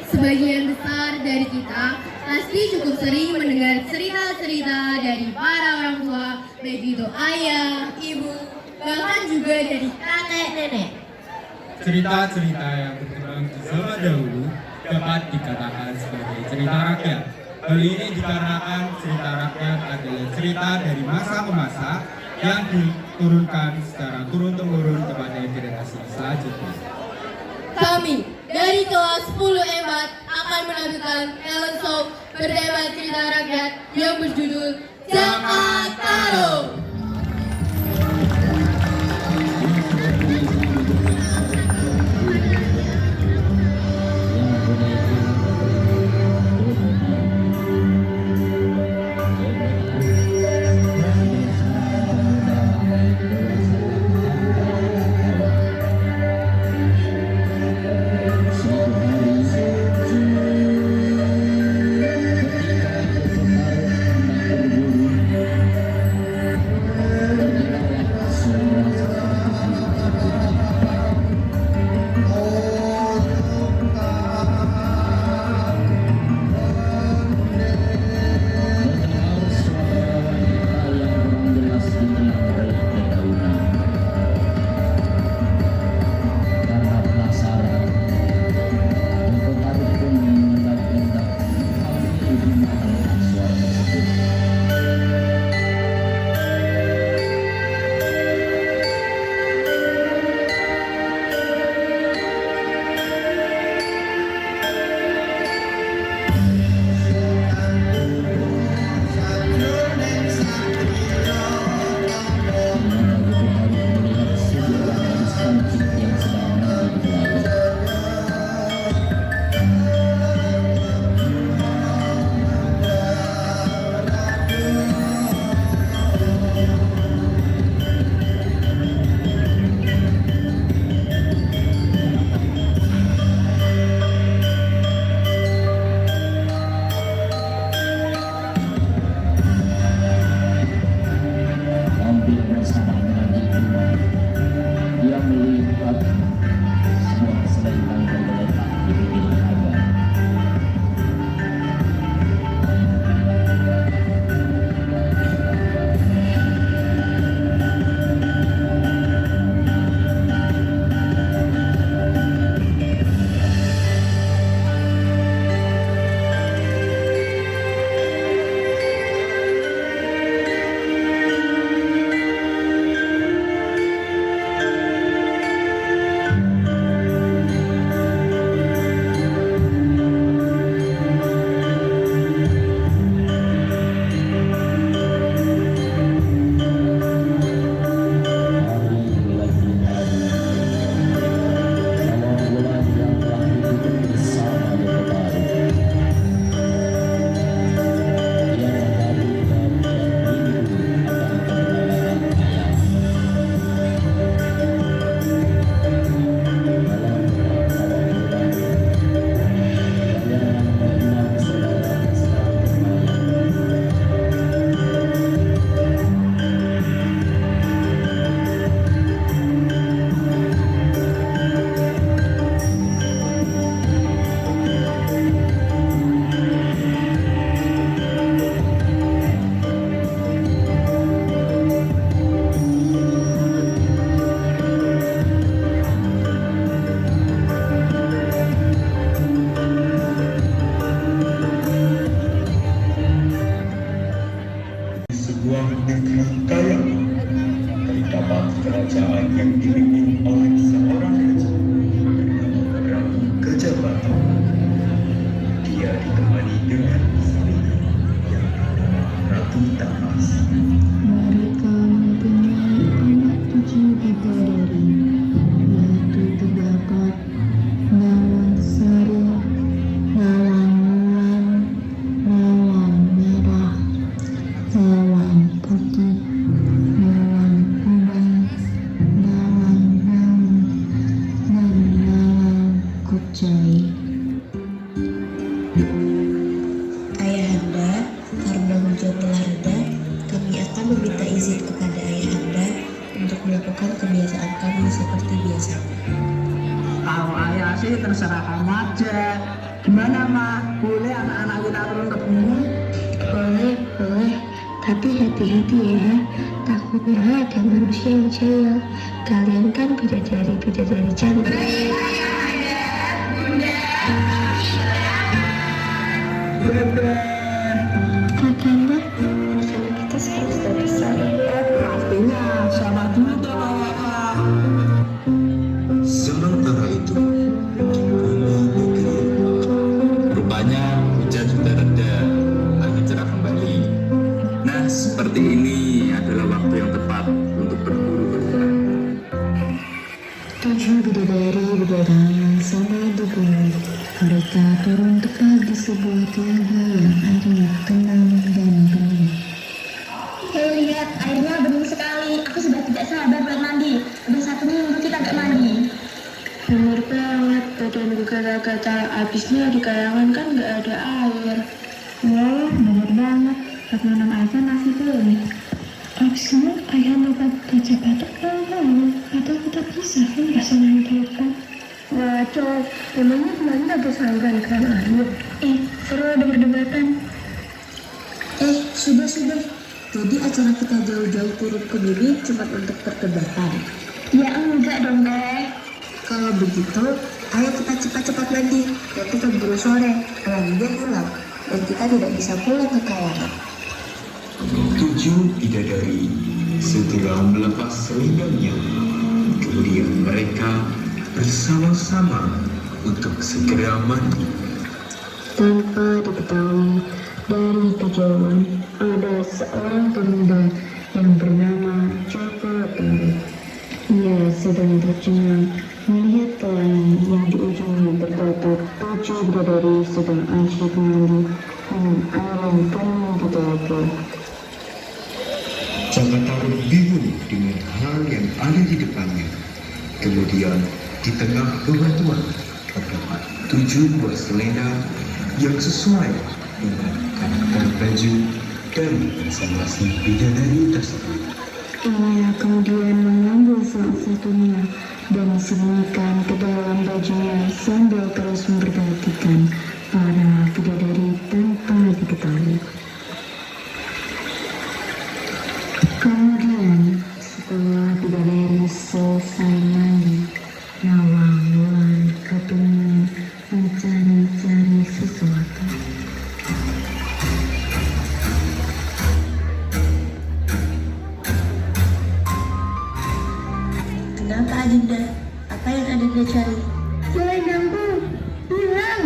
Sebagian besar dari kita pasti cukup sering mendengar cerita-cerita dari para orang tua, baik itu ayah, ibu, bahkan juga dari kakek nenek. Cerita-cerita yang berkembang di zaman dahulu dapat dikatakan sebagai cerita rakyat. Hal ini dikarenakan cerita rakyat adalah cerita dari masa ke masa yang diturunkan secara turun-temurun kepada generasi selanjutnya. Kami dari kelas 10 Empat akan menampilkan talent show bertema cerita rakyat yang berjudul Jakarta. Sebuah negeri kaya terdapat kerajaan yang dipimpin oleh seorang raja bernama Prabu Gajah Batu. Dia ditemani dengan istrinya yang bernama Ratu Tamas. Mereka mempunyai anak 7 bidadari, yaitu 3 Kat, Nawang Sari, Nawang Wulan, Nawang Merah, Nawang Putih, Nawang Kuning, Nawang Rangu, dan Nawang Kucai. Ayahanda, karena hujan telah reda, kami akan meminta izin kepada Ayahanda untuk melakukan kebiasaan kami seperti biasanya. Kalau ayah sih terserah kamu aja. Gimana, Ma? Boleh anak-anak kita turun ke bumi? Boleh, boleh. Tapi hati-hati ya. Takutnya ada manusia yang jahil. Kalian kan bidadari-bidadari cantik. Kakanda, bersama kita sekarang sudah besar. Pastinya, sama dulu dong Kakak. Sementara itu, di bumi negeri rupanya hujan sudah reda, langit cerah kembali. Nah, seperti ini adalah waktu yang tepat untuk berburu berbulan. 7 bidadari berdatangan sampai di bumi. Mereka turun tepat di sebuah telaga yang airnya tenang dan bening. Hei, lihat, airnya bening sekali. Aku sudah tidak sabar buat mandi. Udah 1 minggu kita nggak mandi. Bener banget, badanku gatal-gatal. Abisnya di kayangan kan nggak ada air. Wah, bener banget. Pas minum aja masih belum. Abisnya ayah lupa baca batuk kalau atau kita bisa kan rasanya hebat. Waduh, emangnya kemarin ada sanggan keran air? Seru debat-debatan. Sudah. Jadi acara kita jauh-jauh turun ke bumi cuma untuk perdebatan. Ya enggak dong, Teh. Kalau begitu, ayo kita cepat-cepat mandi. Nanti keburu sore, anginnya hilang, dan kita tidak bisa pulang ke kayangan. 7 bidadari segera melepas selendangnya. Kemudian mereka bersama-sama untuk segera mandi. Tanpa diketahui, dari kejauhan ada seorang pemuda yang bernama Joko Taruk. Ia sedang tercengang melihat pelangi yang di ujungnya terdapat 7 bidadari sedang asyik mandi dengan air yang penuh di telaga. Jaka Taruk bingung dengan hal yang ada di depannya. Kemudian di tengah bebatuan terdapat 7 buah selendang yang sesuai dengan karakter baju dari masing-masing bidadari tersebut. Ia kemudian mengambil salah satunya dan disembunyikan ke dalam bajunya sambil terus memperhatikan para bidadari tanpa diketahui. Kemudian setelah bidadari selesai mandi, Nawang mulai kepingin mencari-cari sesuatu. Kenapa Adinda? Apa yang Adinda cari? Selendangku hilang.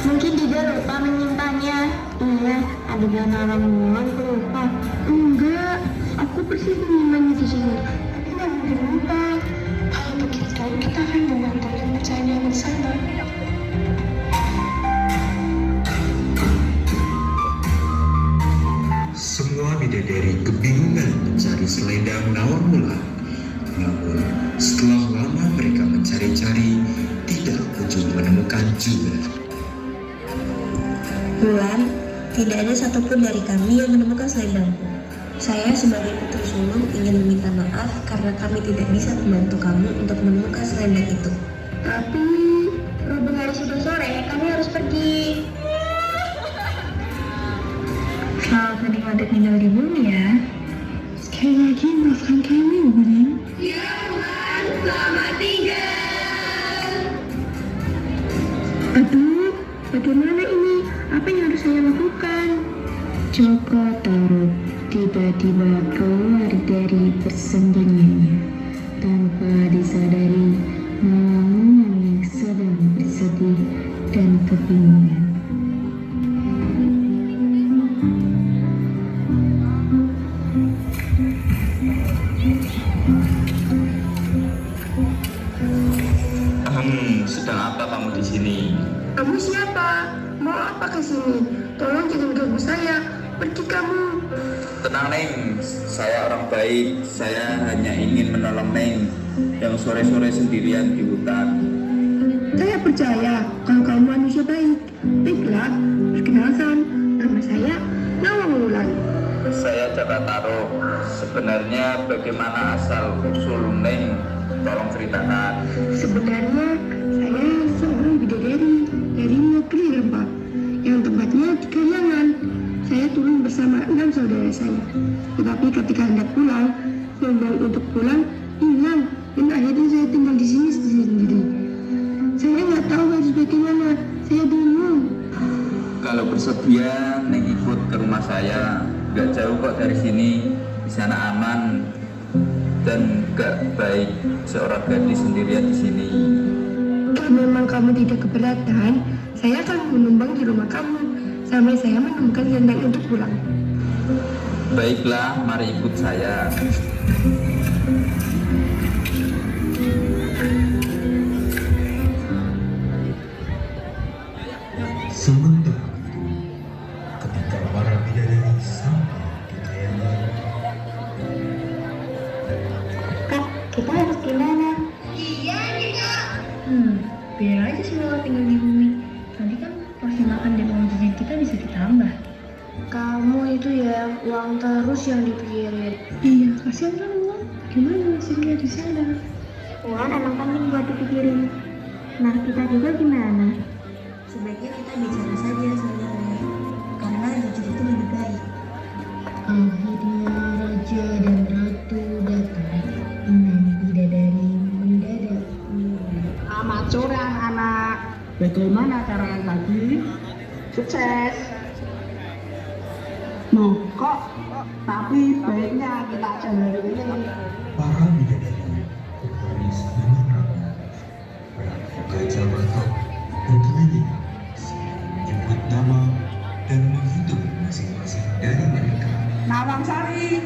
Mungkin dia lupa menyimpannya. Iya, ada Nawang Wulan lupa. Enggak, aku persis menyimpannya di sini. Tapi nggak mungkin lupa. Kalau begitu, kita akan memantaukan pencarian bersama. Semua bidadari kebingungan mencari selendang Nawang Wulan. Namun setelah lama mereka mencari-cari, tidak kunjung menemukan juga. Wulan, tidak ada satupun dari kami yang menemukan selendangku. Saya sebagai putri sulung ingin meminta maaf karena kami tidak bisa membantu kamu untuk menemukan selendang itu. Tapi berhubung hari sudah sore, kami harus pergi. Selamat menikmati tinggal di bumi ya. Sekali lagi maafkan kami, Wulan. Aduh, bagaimana ini? Apa yang harus saya lakukan? Joko Taruk tiba-tiba keluar dari persembunyiannya. Tanpa disadari, Nawang Wulan yang sedang bersedih dan kebingungan. Sedang apa kamu di sini? Kamu siapa? Mau apa ke sini? Tolong jangan ganggu saya. Pergi kamu. Tenang Neng, saya orang baik. Saya hanya ingin menolong Neng yang sore-sore sendirian di hutan. Saya percaya kalau kamu manusia baik. Baiklah, perkenalkan, nama saya Nawang Wulan. saya Jaka Taruk. Sebenarnya bagaimana asal usul Neng? Tolong ceritakan. Sebenarnya saya seorang bidadari dari negeri Rempah, yang tempatnya di Kayangan. Saya turun bersama 6 saudara saya. Tetapi ketika hendak pulang, gelombang untuk pulang hilang, dan akhirnya saya tinggal di sini sendiri. Saya nggak tahu harus bagaimana. Saya bingung. Kalau bersedia, Neng ikut ke rumah saya. Gak jauh kok dari sini. Di sana aman dan gak baik seorang gadis sendirian di sini. Kalau memang kamu tidak keberatan, saya akan menumpang di rumah kamu sampai saya menemukan selendang untuk pulang. Baiklah, mari ikut saya. Sementara itu, ketika para bidadari sampai di Kayangan, Kak, kita harus gimana? Biar aja semua tinggal di bumi. Nanti kan porsi makan dan uang jajan kita bisa ditambah. Kamu itu ya uang terus yang dipikirin. Iya, kasihan kan uang. Gimana nasibnya di sana? Uang emang penting buat dipikirin. Nah, kita juga gimana? Sebaiknya kita bicara saja sebenarnya, karena jujur itu lebih baik. Akhirnya raja dan ratu datang. 6 bidadari mendadak mulai. Amat curang anak. Bagaimana caranya tadi? Sukses. Kok? Tapi baiknya kita cari ini. para bidadari berbaris dengan rapi. Raja Gajah Batok berkeliling menyebut nama dan menghitung masing-masing dari mereka. Nawang Sari,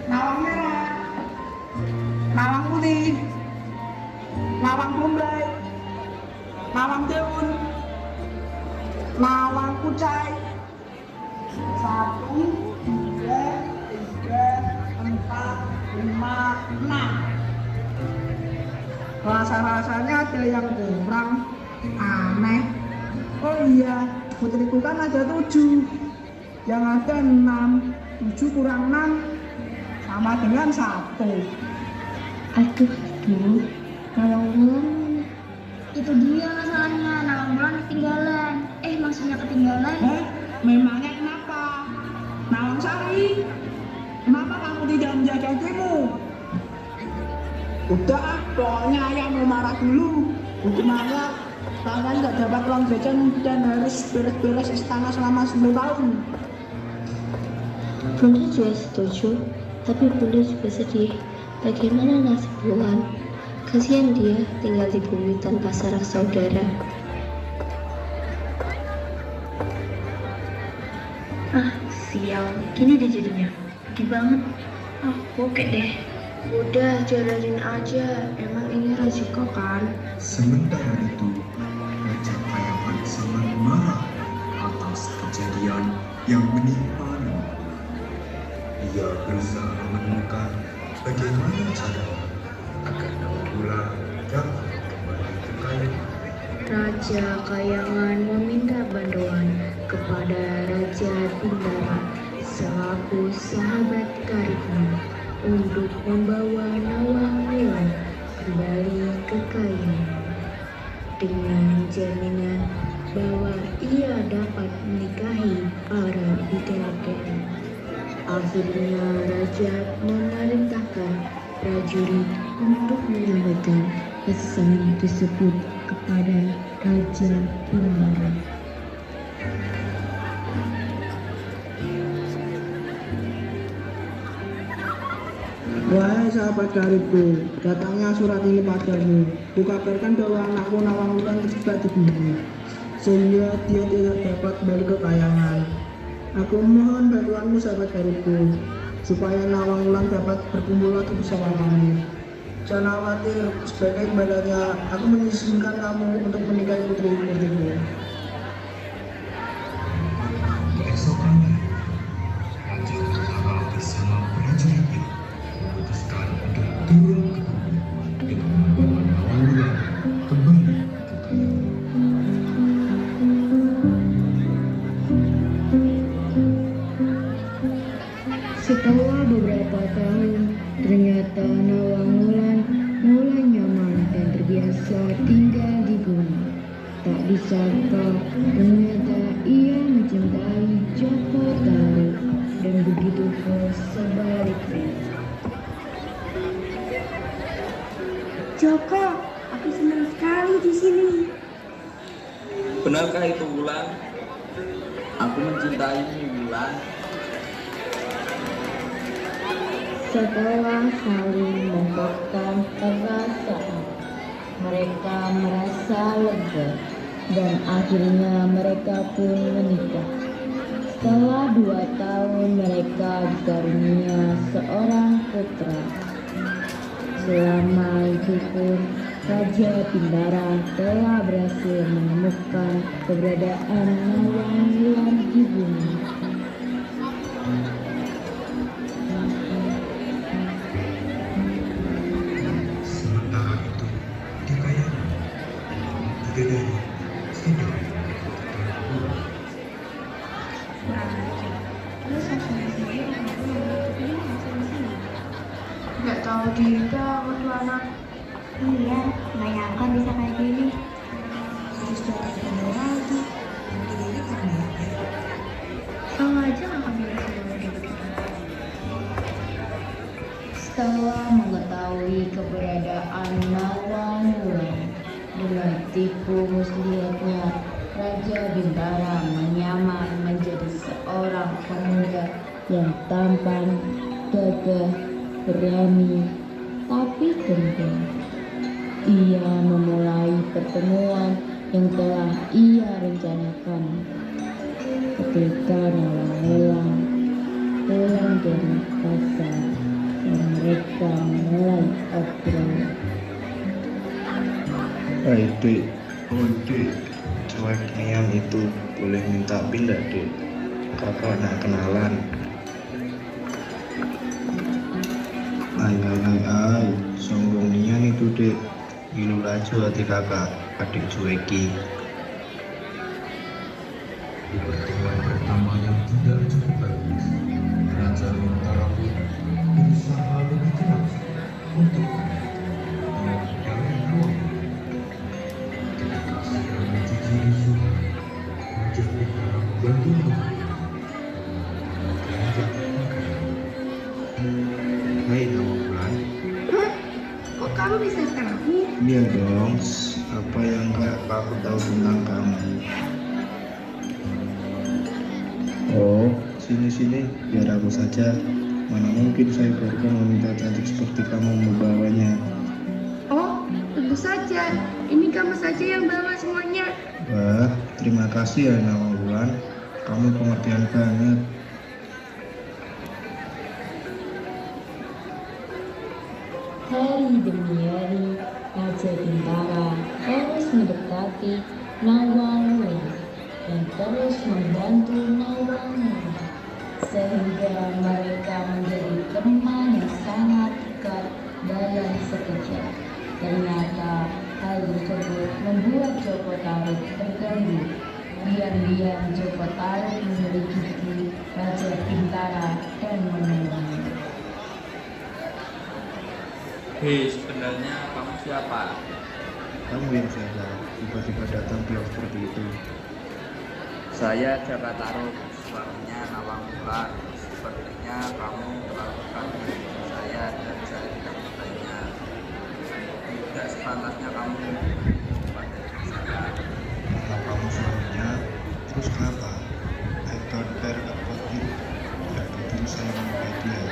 Nawang Merah, Nawang Putih, Nawang Bombay, Nawang Daun, Nawang Kucai. 1, 2, 3, 4, 5, 6. Rasa-rasanya ada yang kurang. Aneh. Oh iya, putriku kan ada 7. Yang ada 6. 7 kurang 6 sama dengan 1. Aduh, Nawang Bulan, itu dia masalahnya. Nawang Bulan ketinggalan. Maksudnya ketinggalan. Memangnya kenapa? Nawang Sari, kenapa kamu tidak menjaga dirimu? Udah, pokoknya ayah mau marah dulu. Hukumannya kalian nggak dapat uang jajan dan harus beres-beres istana selama 10 tahun. Bunda juga setuju, tapi Bunda juga sedih. Bagaimana nasib Wulan? Kasihan dia tinggal di bumi tanpa sanak saudara. Sial, gini deh jadinya. Sedih banget. Oke deh. Udah, jalanin aja. Emang ini resiko kan? Sementara itu, Raja Kayangan sangat marah atas kejadian yang menimpanya. Ia berusaha menemukan bagaimana caranya agar Nawangwulan dapat kembali ke Kayangan. Raja Kayangan meminta bantuan kepada Raja Bindara selaku sahabat karibnya untuk membawa Nawangwulan kembali ke Kayangan dengan jaminan bahwa ia dapat menikahi para bidadari. Akhirnya Raja memerintahkan prajurit untuk menyampaikan pesan tersebut kepada Raja Bindara. Wahai sahabat karibku, datangnya surat ini padamu. Kukabarkan bahwa anakku Nawangwulan terjebak di bumi, sehingga dia tidak dapat balik ke Kayangan. Aku mohon bantuanmu sahabat karibku, supaya Nawangwulan dapat berkumpul lagi bersama kami. Jangan khawatir, sebagai imbalannya aku mengizinkan kamu untuk menikahi putri-putriku. Keesokan harinya, Raja Kepala bersama prajuritnya memutuskan untuk turun ke bumi dengan membawa Nawangwulan kembali ke Kayangan. bisa tinggal di bumi. Tak disangka ternyata ia mencintai Joko Tarub dan begitu pun sebaliknya. Joko, aku senang sekali di sini. Benarkah itu Wulan? Aku mencintaimu Wulan. Setelah saling mengungkapkan perasaan, mereka merasa lega dan akhirnya mereka pun menikah. Setelah 2 tahun mereka dikarunia seorang putra. Selama itu pun Raja Bintara telah berhasil menemukan keberadaan Nawang Wulan di bumi. Sementara itu, di kayangan, bidadari sedang Nggak tahu diri banget tuh anak. Iya, nggak nyangka bisa kayak gini. Terus jadi ketemu lagi. Sama aja nggak kami Setelah mengetahui keberadaan Nawang Wulan, dengan tipu muslihatnya Raja Bintara menyamar menjadi seorang pemuda yang tampan, gagah, berani, tapi pendiam. Ia memulai pertemuan yang telah ia rencanakan. Ketika Nawang Wulan pulang dari pasar dan mereka mulai obrol. Hai Dek, oh Dek, cuek nian itu boleh minta pindah Dek, kakak nak kenalan. Ay, sombong nian itu Dek, gilu laju hati kakak, adik cueki. di pertemuan pertama yang tidak cukup bagus. Raja Bintara pun berusaha lebih keras untuk mengendalikan Nawang. Ketika sedang mencuci isu, Raja Bintara membantu Nawang beranjak pakaian. Hai Nawang Wulan. Kok kamu bisa tahu? Iya dong, apa yang gak aku tahu tentang kamu? Oh, sini, biar aku saja. Mana mungkin saya biarkan wanita cantik seperti kamu membawanya. Oh, tentu saja. Ini kamu saja yang bawa semuanya. Wah, terima kasih ya Nawang Wulan. Kamu pengertian banget. Hari demi hari, Raja Bintara terus mendekati Nawang Wulan dan terus membantu Nawang Wulan, sehingga mereka menjadi teman yang sangat dekat dalam sekejap. Ternyata hal tersebut membuat Joko Tarub terganggu. Diam-diam Joko Tarub menyelidiki Raja Bintara dan menemuinya. Hei, sebenarnya kamu siapa? Kamu yang salah, tiba-tiba datang bilang seperti itu. Saya Jaka Tarub, suaminya Nawang Wulan. Sepertinya kamu melakukan hubungan saya dan saya tidak menyukainya. Tidak sepantasnya kamu pada diri saya. Kalau kamu suaminya, terus kenapa? I don't care about you. Tidak penting saya menyukai dia,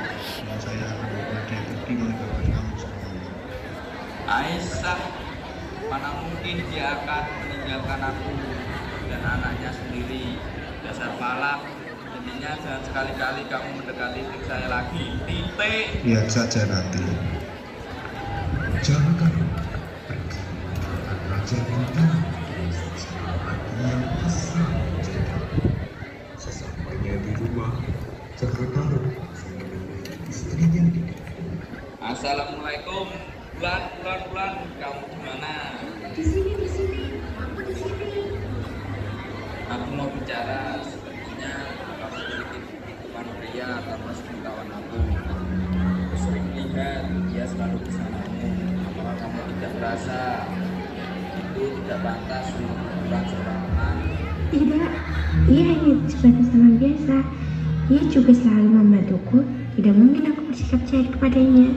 dan saya akan membawa dia pergi meninggalkan kamu selamanya. Aisyah, mana mungkin dia akan meninggalkan aku dan anaknya sendiri. Dasar palak. Intinya jangan sekali-kali kamu mendekati istri saya lagi. Titik. Lihat saja nanti. Jangan kamu pergi meninggalkan Raja Bintara dengan suasana hati yang asal menjaga. Sesampainya di rumah, Jaka Tarub langsung menemui istrinya di depan. Assalamualaikum. Bulan, kamu gimana? Di sini. Aku di sini. Aku mau bicara. Sepertinya kamu sedikit teman pria tanpa sepengetahuan aku. Aku sering lihat dia selalu bersamamu. Apakah kamu tidak merasa tidak pantas untuk menyerang seorang teman. Tidak, ia hanya sebatas teman biasa. Ia juga selalu membantuku. Tidak mungkin aku bersikap jahat kepadanya.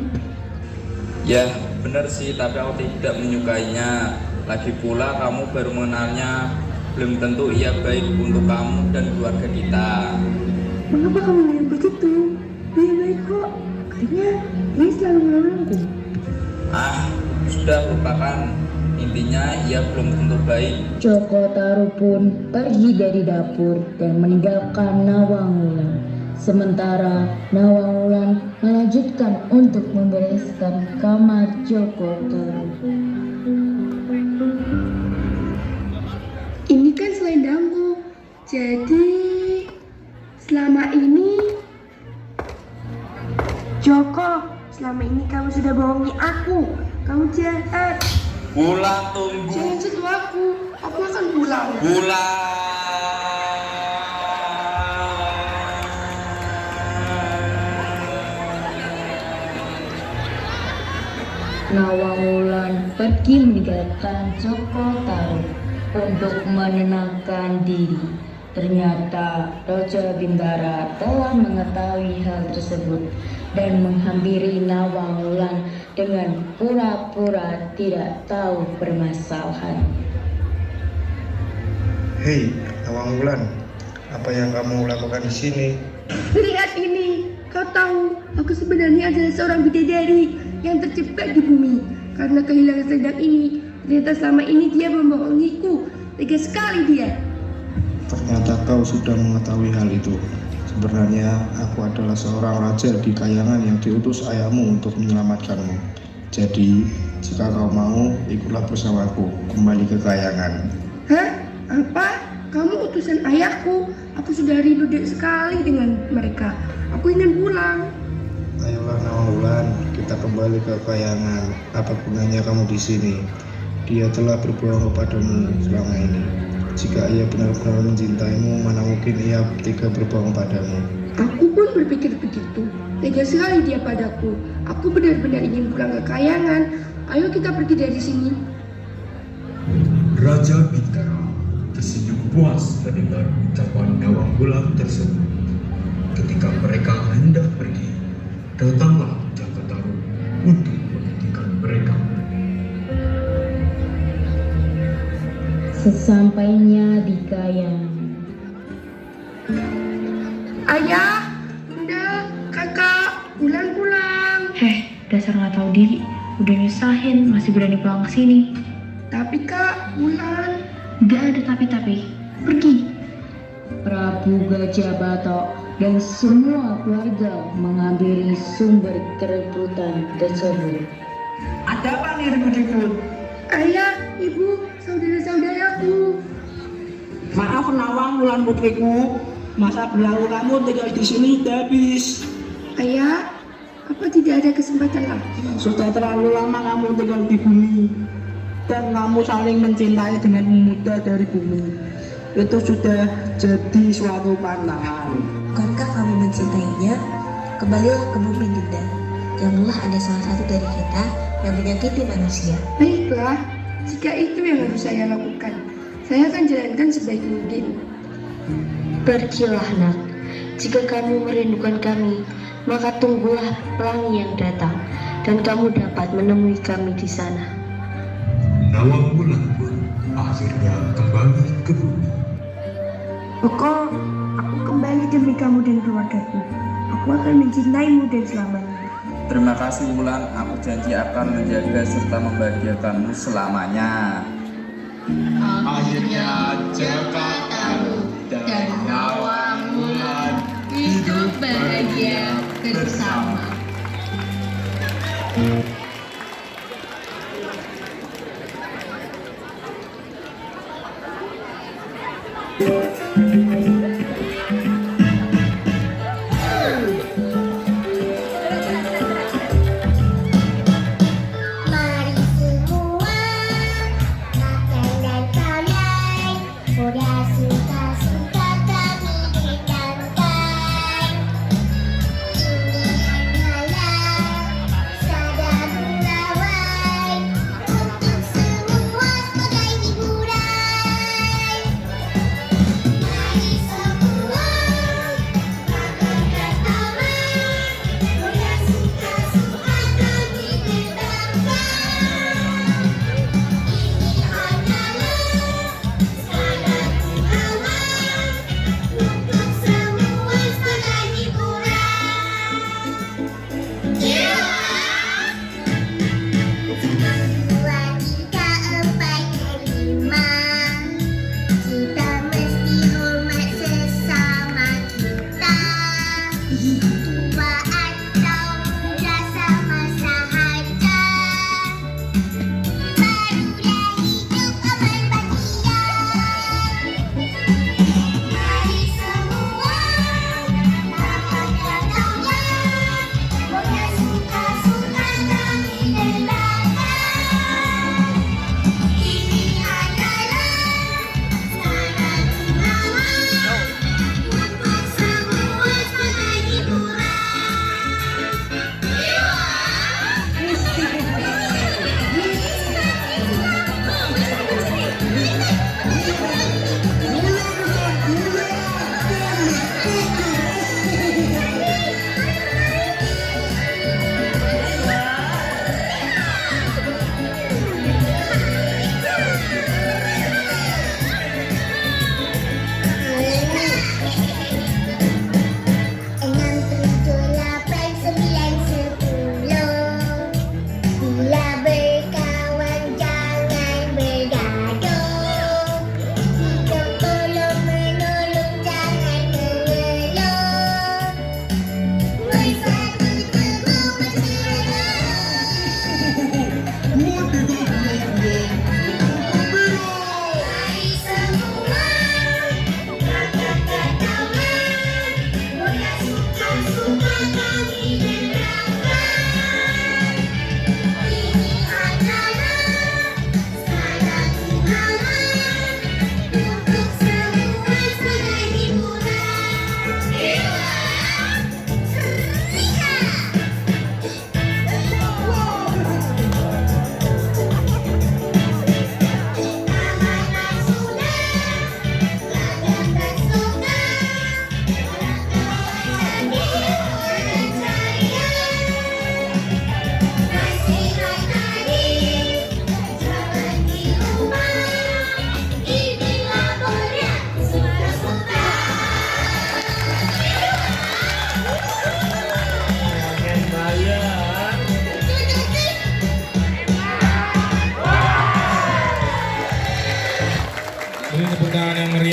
Ya, benar sih, tapi aku tidak menyukainya. Lagi pula kamu baru mengenalnya, belum tentu ia baik untuk kamu dan keluarga kita. Mengapa kamu bilang begitu? Dia baik kok. Katanya ia selalu menolongku. Sudah lupakan. Intinya ia belum tentu baik. Joko Taro pun pergi dari dapur dan meninggalkan Nawang Wulan. Sementara Nawang Wulan melanjutkan untuk membereskan kamar Joko Taro. Ini kan selendangku. Jadi selama ini Joko, selama ini kamu sudah bohongi aku. Kamu jahat. Wulan, tunggu. Jangan sentuh aku akan pulang. Nawang Wulan pergi meninggalkan Joko Taro untuk menenangkan diri. Ternyata Raja Bintara telah mengetahui hal tersebut dan menghampiri Nawang Wulan dengan pura-pura tidak tahu permasalahan. Hei, Nawang Wulan, apa yang kamu lakukan di sini? Lihat ini, kau tahu aku sebenarnya adalah seorang bidadari yang terjebak di bumi. Karena kehilangan selendang ini, ternyata selama ini dia membohongiku. Tega sekali dia. Ternyata kau sudah mengetahui hal itu. Sebenarnya aku adalah seorang raja di Kayangan yang diutus ayahmu untuk menyelamatkanmu. Jadi, jika kau mau, ikutlah bersamaku kembali ke Kayangan. Hah? Apa? Kamu utusan ayahku? Aku sudah rindu sekali dengan mereka. Aku ingin pulang. Ayolah Nawang Wulan, kita kembali ke Kayangan. Apa gunanya kamu di sini? Dia telah berbohong kepadamu selama ini. Jika ia benar-benar mencintaimu, mana mungkin ia tega berbohong padamu. Aku pun berpikir begitu. Tega sekali dia padaku. Aku benar-benar ingin pulang ke Kayangan. Ayo kita pergi dari sini. Raja Bintara tersenyum puas mendengar ucapan Nawang Wulan tersebut. Ketika mereka hendak pergi, datanglah Joko Taro untuk menghentikan mereka. Sesampainya di Kayangan, Ayah, Bunda, Kakak, Wulan pulang. Dasar nggak tahu diri, udah nyusahin masih berani pulang ke sini. Tapi Kak, Wulan. Gak ada tapi, pergi. Prabu Gajah Batok dan semua keluarga menghampiri sumber kerebutan tersebut. Ada apa nih ribut-ribut? Ayah, Ibu, saudara-saudaraku. Maaf Nawang Wulan putriku, masa berlalu kamu tinggal di sini udah habis. Ayah, apa tidak ada kesempatan lagi? Sudah terlalu lama kamu tinggal di bumi dan kamu saling mencintai dengan muda dari bumi. Itu sudah jadi suatu pantangan. Bukankah kamu mencintainya? Kembalilah ke bumi, Dinda. Janganlah ada salah satu dari kita yang menyakiti manusia. Baiklah, jika itu yang harus saya lakukan, saya akan jalankan sebaik mungkin. Pergilah nak, jika kamu merindukan kami, maka tunggulah pelangi yang datang dan kamu dapat menemui kami di sana. Nawang Wulan pun akhirnya kembali ke bumi. Pokok, aku kembali demi kamu dan keluargaku. Aku akan mencintaimu dan selamanya. Terima kasih Wulan, aku janji akan menjaga serta membahagiakanmu selamanya. Akhirnya Joko Taro dan Nawang Wulan hidup bahagia bersama. Mari semua makan dan pandai, mudah suka-suka kami hidangkan. Pilihan halal, sadar gulawai, untuk semua sebagai hiburan.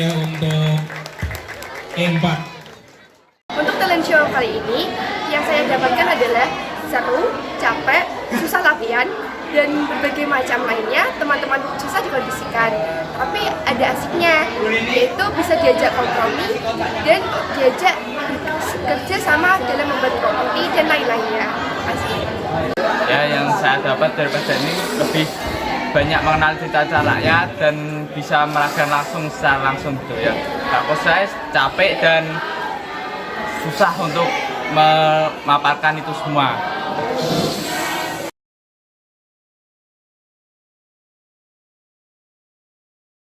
ya untuk E4. Untuk talent show kali ini, yang saya dapatkan adalah seru, capek, susah latihan, dan berbagai macam lainnya. Teman-teman susah dikondisikan, tapi ada asiknya, yaitu bisa diajak kompromi dan diajak kerja sama dalam membuat properti dan lain-lainnya. Asik. Ya, yang saya dapat dari pesta ini lebih banyak mengenal cita-cita rakyat dan bisa merasakan langsung secara langsung gitu ya. Kalau saya capek dan susah untuk memaparkan itu semua.